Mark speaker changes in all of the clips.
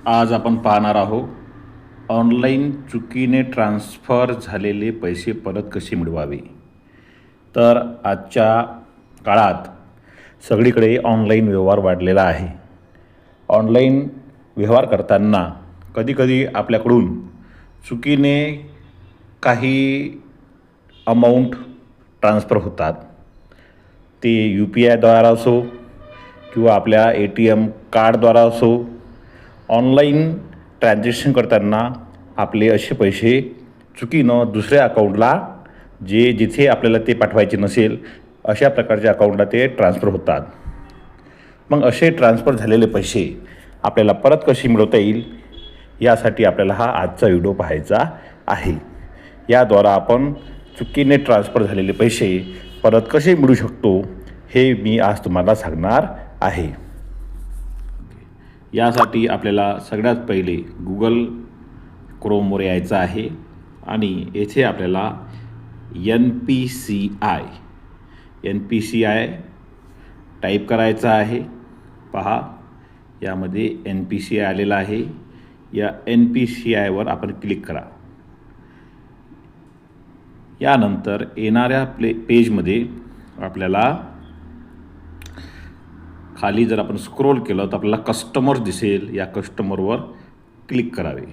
Speaker 1: आज आपण पाहणार आहोत ऑनलाईन चुकीने ट्रान्स्फर झालेले पैसे परत कसे मिळवावे. तर आजच्या काळात सगळीकडे ऑनलाईन व्यवहार वाढलेला आहे. ऑनलाईन व्यवहार करताना कधीकधी आपल्याकडून चुकीने काही अमाऊंट ट्रान्स्फर होतात. ते UPIद्वारा असो किंवा आपल्या ATM कार्डद्वारा असो. ऑनलाईन ट्रान्झॅक्शन करताना आपले असे पैसे चुकीनं दुसऱ्या अकाउंटला जिथे आपल्याला ते पाठवायचे नसेल अशा प्रकारच्या अकाउंटला ते ट्रान्स्फर होतात. मग असे ट्रान्स्फर झालेले पैसे आपल्याला परत कसे मिळवता येईल यासाठी आपल्याला हा आजचा व्हिडिओ पाहायचा आहे. याद्वारा आपण चुकीने ट्रान्स्फर झालेले पैसे परत कसे मिळवू शकतो हे मी आज तुम्हाला सांगणार आहे. यासाठी आपल्याला सगळ्यात पहिले गुगल क्रोमवर यायचं आहे आणि येथे आपल्याला NPCI टाईप करायचं आहे. पहा, यामध्ये NPCI आलेला आहे. या NPCIवर आपण क्लिक करा. यानंतर येणाऱ्या पेजमध्ये आपल्याला खाली जर आपण स्क्रोल केलं तर आपल्याला कस्टमर दिसेल. या कस्टमरवर क्लिक करावे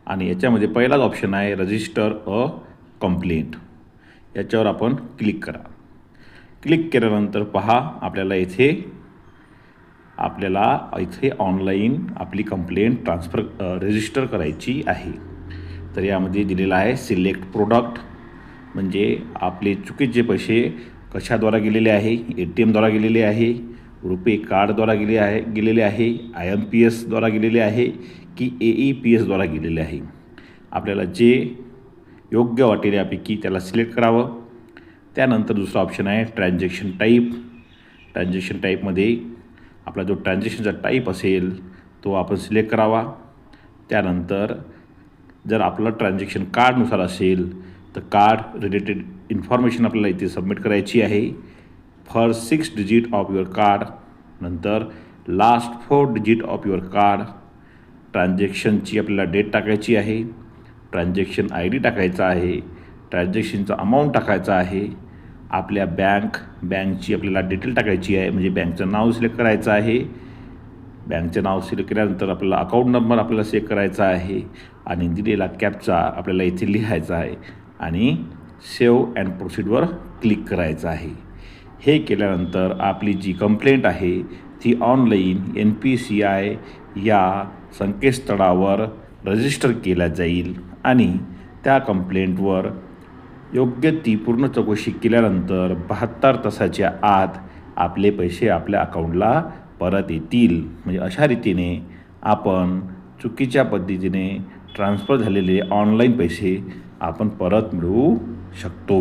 Speaker 1: आणि याच्यामध्ये पहिलाच ऑप्शन आहे रजिस्टर अ कंप्लेंट. याच्यावर आपण क्लिक करा. क्लिक केल्यानंतर पहा आपल्याला इथे ऑनलाईन आपली कंप्लेंट रजिस्टर करायची आहे. तर यामध्ये दिलेलं आहे सिलेक्ट प्रोडक्ट, म्हणजे आपले चुकीचे पैसे कशाद्वारा गेलेले आहे. ATMद्वारा गेलेले आहे, रुपे कार्डद्वारा गेलेले आहे, IMPSद्वारा गेलेले आहे की AEPSद्वारा गेलेले आहे. आपल्याला जे योग्य वाटेल यापैकी त्याला सिलेक्ट करावं. त्यानंतर दुसरा ऑप्शन आहे ट्रान्झॅक्शन टाईप. ट्रान्झॅक्शन टाईपमध्ये आपला जो ट्रान्झॅक्शनचा टाईप असेल तो आपण सिलेक्ट करावा. त्यानंतर जर आपलं ट्रान्झॅक्शन कार्डनुसार असेल तर कार्ड रिलेटेड इन्फॉर्मेशन आपल्याला इथे सबमिट करायची आहे. First 6 digit of your card, नंतर last 4 digit of your card. ट्रान्झॅक्शनची आपल्याला डेट टाकायची आहे, ट्रान्झॅक्शन ID टाकायचा आहे, ट्रान्झॅक्शनचा अमाऊंट टाकायचा आहे, आपल्या बँकची आपल्याला डिटेल टाकायची आहे, म्हणजे बँकचं नाव सिलेक्ट करायचं आहे. बँकचं नाव सिलेक्ट केल्यानंतर आपल्याला अकाउंट नंबर आपल्याला सेव्ह करायचा आहे आणि दिलेला कॅप्चा आपल्याला इथे लिहायचा आहे आणि सेव्ह अँड प्रोसीडवर क्लिक करायचं आहे. हे केल्यानंतर आपली जी कंप्लेंट आहे ती ऑनलाईन NPCI या संकेतस्थळावर रजिस्टर केल्या जाईल आणि त्या कंप्लेंटवर योग्य ती पूर्ण चौकशी केल्यानंतर 72 तासाच्या आत आपले पैसे आपल्या अकाउंटला परत येतील. म्हणजे अशा रीतीने आपण चुकीच्या पद्धतीने ट्रान्स्फर झालेले ऑनलाईन पैसे आपण परत मिळवू शकतो.